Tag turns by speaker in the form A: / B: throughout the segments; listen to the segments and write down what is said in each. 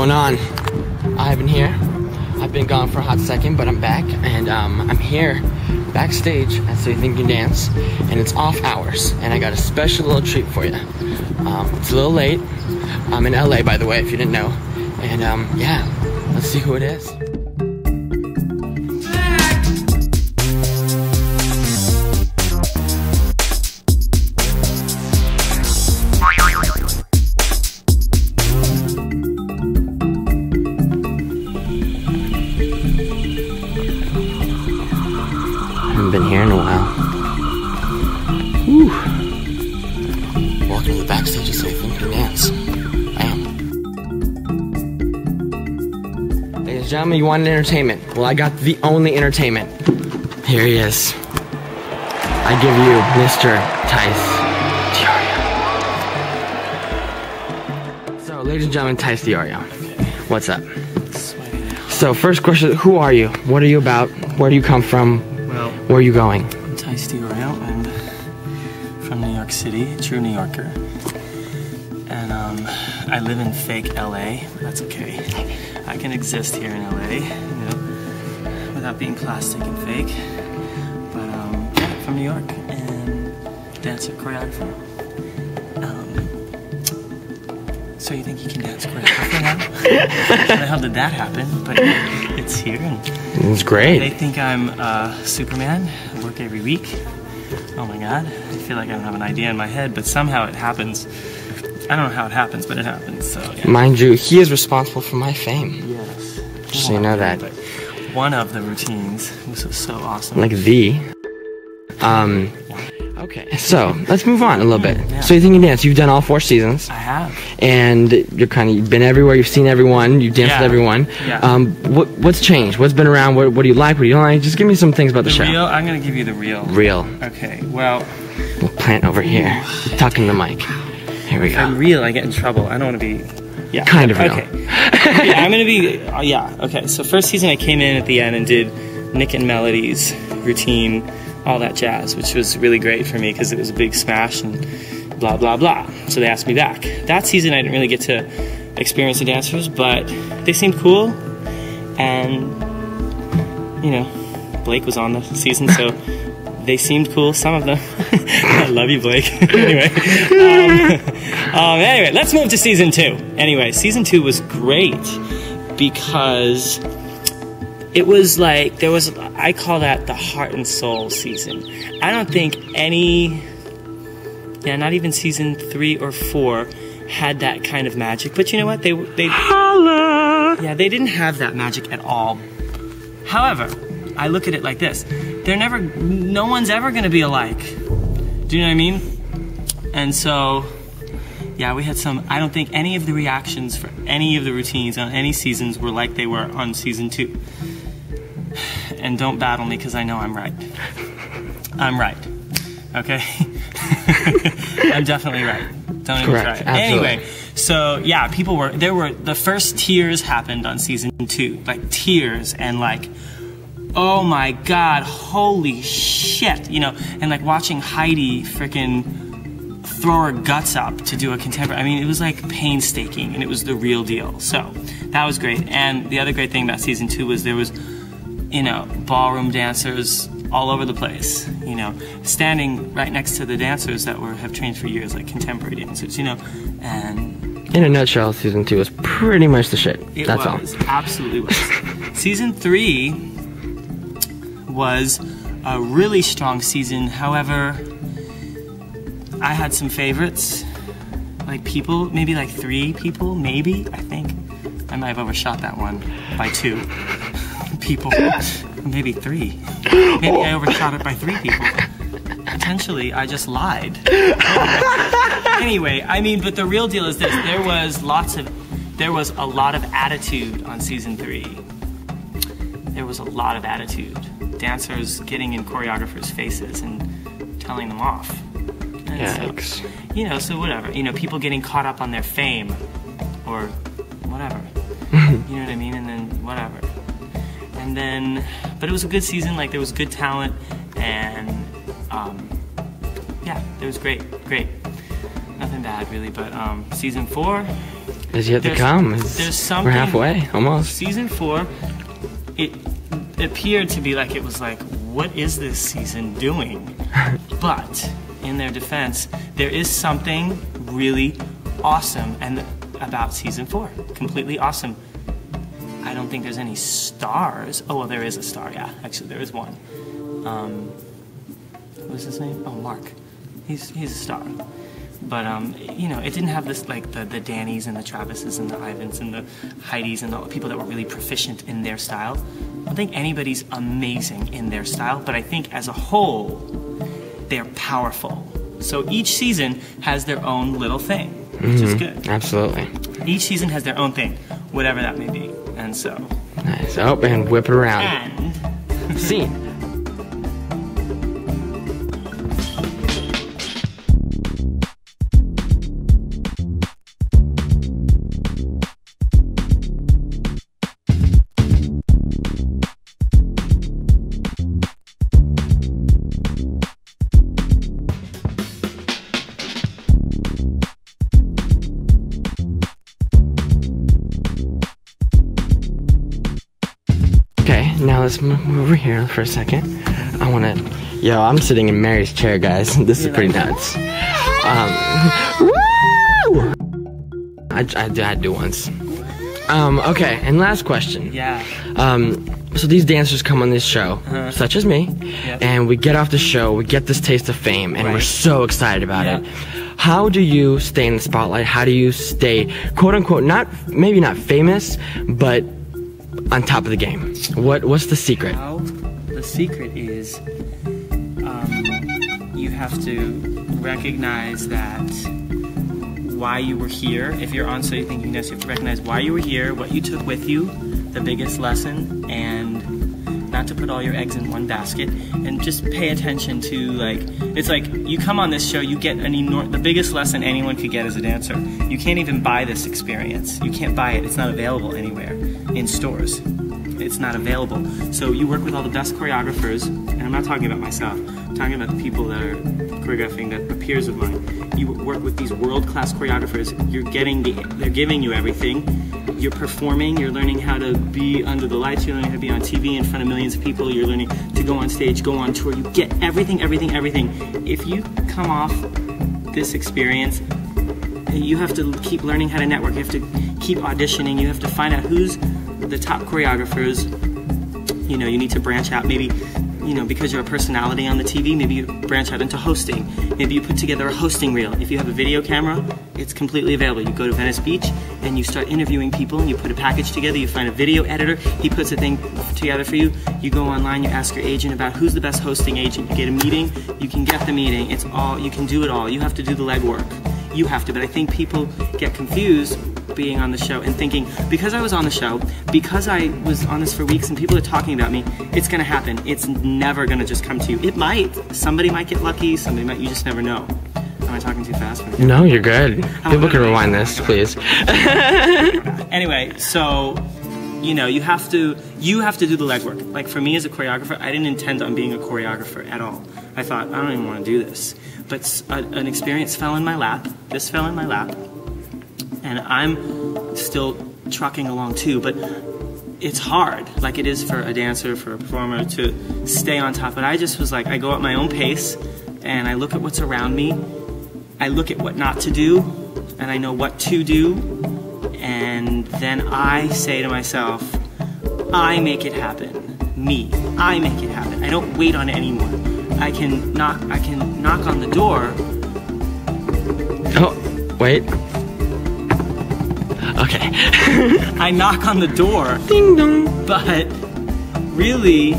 A: going on? Ivan here. I've been gone for a hot second, but I'm back, and I'm here backstage at So You Think You Can Dance, and it's off hours, and I got a special little treat for you. It's a little late. I'm in LA, by the way, if you didn't know. And yeah, let's see who it is. Been here in a while. Whew. Welcome to the backstage of So You Think You Can Dance. Bam. Ladies and gentlemen, you wanted entertainment. Well, I got the only entertainment. Here he is. I give you Mr. Tyce di Orio. So, ladies and gentlemen, Tyce di Orio. What's up? So, first question, who are you? What are you about? Where do you come from? Where are you going?
B: I'm Tyce di Orio. I'm from New York City, true New Yorker. And I live in fake LA, but that's okay. I can exist here in LA, you know, without being plastic and fake. But yeah, from New York, and dancer, choreographer. So you think you can dance choreographer now? How the hell did that happen? But it's here. And
A: it's great.
B: they think I'm Superman. I work every week. Oh my god. I feel like I don't have an idea in my head, but somehow it happens. I don't know how it happens, but it happens. So yeah.
A: Mind you, he is responsible for my fame.
B: Yes.
A: Just so you know that.
B: But one of the routines was so awesome.
A: Like the. Okay, so let's move on a little bit.
B: Yeah.
A: So You Think You Can Dance, you've done all 4 seasons.
B: I have.
A: And you've been everywhere, you've seen everyone, you've danced with everyone.
B: Yeah.
A: What's changed? What's been around? What do you like? What do you don't like? Just give me some things about the show.
B: Real? I'm going to give you the real.
A: Real.
B: Okay, well.
A: We'll plant over here. Tucking the mic. Here we go.
B: If I'm real, I get in trouble. I don't want to be. Yeah.
A: Kind of real.
B: Okay. Yeah, I'm going to be. Yeah, okay. So, first season, I came in at the end and did Nick and Melody's routine, all that jazz, which was really great for me because it was a big smash and blah, blah, blah. So they asked me back. That season, I didn't really get to experience the dancers, but they seemed cool. And, you know, Blake was on the season, so they seemed cool, some of them. I love you, Blake. Anyway. Anyway, let's move to season 2. Anyway, season 2 was great because it was like, there was, I call that the heart and soul season. I don't think any, not even season 3 or 4 had that kind of magic. But you know what? They didn't have that magic at all. However, I look at it like this. No one's ever gonna be alike. Do you know what I mean? And so, yeah, we had some, I don't think any of the reactions for any of the routines on any seasons were like they were on season 2. And don't battle me because I know I'm right. I'm right. Okay? I'm definitely right. Don't even try it.
A: Absolutely.
B: Anyway, so yeah, the first tears happened on season 2. Like tears and like, oh my god, holy shit, you know, and like watching Heidi frickin' throw her guts up to do a contemporary, I mean, it was like painstaking and it was the real deal. So that was great. And the other great thing about season 2 was there was, you know, ballroom dancers all over the place, you know, standing right next to the dancers that have trained for years, like contemporary dancers, you know, and
A: in a nutshell, season 2 was pretty much the shit. That's all.
B: It absolutely was. Season 3 was a really strong season. However, I had some favorites, like people, maybe like 3 people, maybe, I think. I might have overshot that one by 2 people, maybe 3. Maybe I overshot it by 3 people. Potentially, I just lied. Anyway, I mean, but the real deal is this. There was a lot of attitude on season 3. There was a lot of attitude. Dancers getting in choreographers' faces and telling them off. And
A: Yikes.
B: so, you know, so whatever. You know, people getting caught up on their fame or whatever. You know what I mean? And then whatever. And then, but it was a good season. Like there was good talent, and yeah, it was great. Nothing bad really. But season 4,
A: It's yet to come.
B: There's something.
A: We're halfway, almost.
B: Season 4, it appeared to be like, it was like, what is this season doing? But in their defense, there is something really awesome about season 4. Completely awesome. I don't think there's any stars. Oh, well, there is a star, yeah. Actually, there is one. What's his name? Oh, Mark. He's a star. But, you know, it didn't have this, like, the Dannys and the Travises and the Ivans and the Heidis and all the people that were really proficient in their style. I don't think anybody's amazing in their style, but I think as a whole, they're powerful. So each season has their own little thing, which is good.
A: Absolutely.
B: Each season has their own thing, whatever that may be. And so...
A: Nice. Oh, and whip it around.
B: And...
A: Scene. Okay, now let's move over here for a second. Yo, I'm sitting in Mary's chair, guys. This is pretty nuts. Woo! I do once. Okay, and last question.
B: Yeah.
A: So these dancers come on this show, such as me, and we get off the show, we get this taste of fame, and we're so excited about it. How do you stay in the spotlight? How do you stay, quote unquote, maybe not famous, but on top of the game? What's the secret?
B: Well, the secret is you have to recognize that why you were here. If you're on So You Think You Can Dance, you have to recognize why you were here, what you took with you, the biggest lesson, and not to put all your eggs in one basket, and just pay attention to, like, it's like you come on this show, you get the biggest lesson anyone could get as a dancer. You can't even buy this experience. You can't buy it. It's not available anywhere in stores. It's not available. So you work with all the best choreographers, and I'm not talking about myself. I'm talking about the people that are choreographing, that are peers of mine. You work with these world-class choreographers. They're giving you everything. You're performing, you're learning how to be under the lights, you're learning how to be on TV in front of millions of people, you're learning to go on stage, go on tour, you get everything, everything, everything. If you come off this experience, you have to keep learning how to network, you have to keep auditioning, you have to find out who's the top choreographers. You know, you need to branch out, maybe, you know, because you're a personality on the TV, maybe you branch out into hosting. Maybe you put together a hosting reel. If you have a video camera, it's completely available. You go to Venice Beach and you start interviewing people and you put a package together, you find a video editor, he puts a thing together for you, you go online, you ask your agent about who's the best hosting agent, you get a meeting, you can get the meeting, it's all, you can do it all. You have to do the legwork. You have to, but I think people get confused being on the show and thinking, because I was on the show, because I was on this for weeks and people are talking about me, it's gonna happen. It's never gonna just come to you. It might. Somebody might get lucky, somebody might, you just never know. Am I talking too fast?
A: No, you're good. People can rewind this, please.
B: Anyway, so, you know, you have to do the legwork. Like for me as a choreographer, I didn't intend on being a choreographer at all. I thought, I don't even want to do this. But an experience fell in my lap, this fell in my lap, and I'm still trucking along too, but it's hard, like it is for a dancer, for a performer, to stay on top. But I just was like, I go at my own pace, and I look at what's around me, I look at what not to do, and I know what to do, and then I say to myself, I make it happen. Me. I make it happen. I don't wait on anyone. I can knock on the door.
A: Oh, wait. Okay.
B: I knock on the door.
A: Ding dong.
B: But really,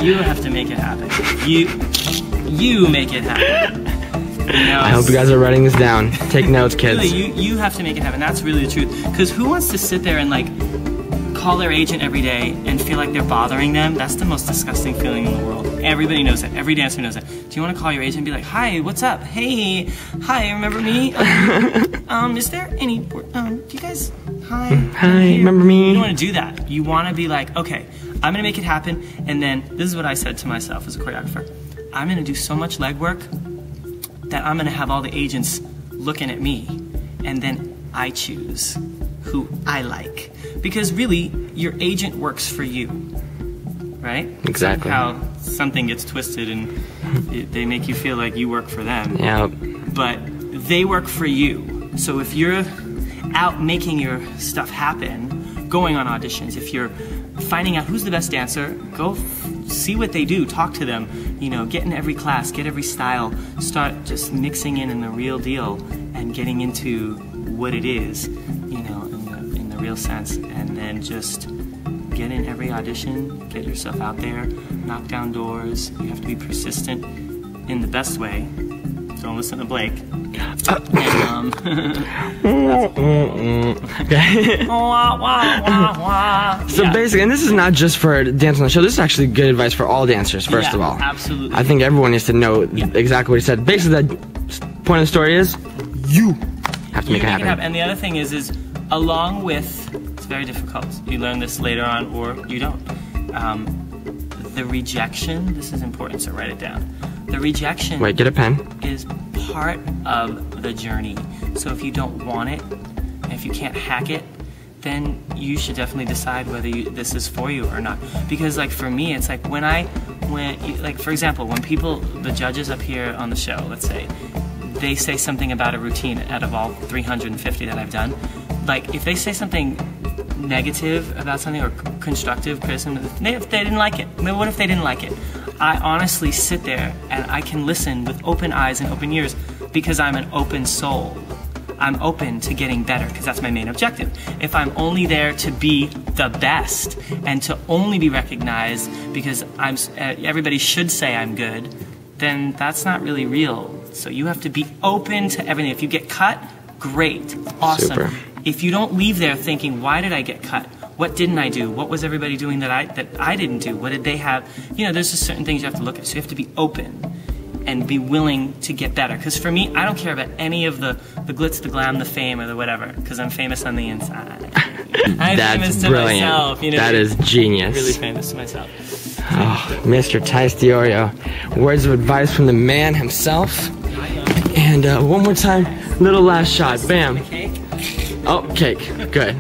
B: you have to make it happen. You make it happen. You know,
A: I hope you guys are writing this down. Take notes, kids.
B: Really, you have to make it happen. That's really the truth. Because who wants to sit there and like call their agent every day and feel like they're bothering them? That's the most disgusting feeling in the world. Everybody knows that. Every dancer knows that. Do you want to call your agent and be like, hi, what's up? Hey, hi, remember me? Is there any, do you guys, hi?
A: Hi, remember me?
B: You don't want to do that. You want to be like, okay, I'm going to make it happen. And then this is what I said to myself as a choreographer. I'm going to do so much legwork that I'm going to have all the agents looking at me. And then I choose, who I like. Because really, your agent works for you, right?
A: Exactly.
B: Somehow something gets twisted and they make you feel like you work for them.
A: Yeah.
B: But they work for you. So if you're out making your stuff happen, going on auditions, if you're finding out who's the best dancer, go see what they do, talk to them, you know, get in every class, get every style, start just mixing in the real deal and getting into what it is, you know, in the real sense, and then just get in every audition, get yourself out there, knock down doors. You have to be persistent in the best way. Don't listen to Blake.
A: So basically, and this is not just for dance on the show, this is actually good advice for all dancers, first of all.
B: Absolutely.
A: I think everyone needs to know exactly what he said. Basically, the point of the story is, you have to make it happen.
B: And the other thing is along with, it's very difficult, you learn this later on or you don't, the rejection, this is important, so write it down. The rejection
A: Wait, get a pen.
B: Is part of the journey. So if you don't want it, and if you can't hack it, then you should definitely decide whether this is for you or not. Because like for me, it's like like for example, when the judges up here on the show, let's say, they say something about a routine out of all 350 that I've done, like if they say something negative about something or constructive criticism, if they didn't like it, I mean, what if they didn't like it? I honestly sit there and I can listen with open eyes and open ears because I'm an open soul. I'm open to getting better because that's my main objective. If I'm only there to be the best and to only be recognized because everybody should say I'm good, then that's not really real. So you have to be open to everything. If you get cut, great, awesome.
A: Super.
B: If you don't leave there thinking, why did I get cut? What didn't I do? What was everybody doing that I didn't do? What did they have? You know, there's just certain things you have to look at. So you have to be open and be willing to get better. Because for me, I don't care about any of the glitz, the glam, the fame, or the whatever. Because I'm famous on the inside. I'm famous to
A: brilliant.
B: myself. You know,
A: that is genius.
B: Really famous to myself.
A: Oh, Mr. Tyce di Orio. Words of advice from the man himself. And one more time, little last shot. Bam.
B: Cake?
A: Oh, cake. Good.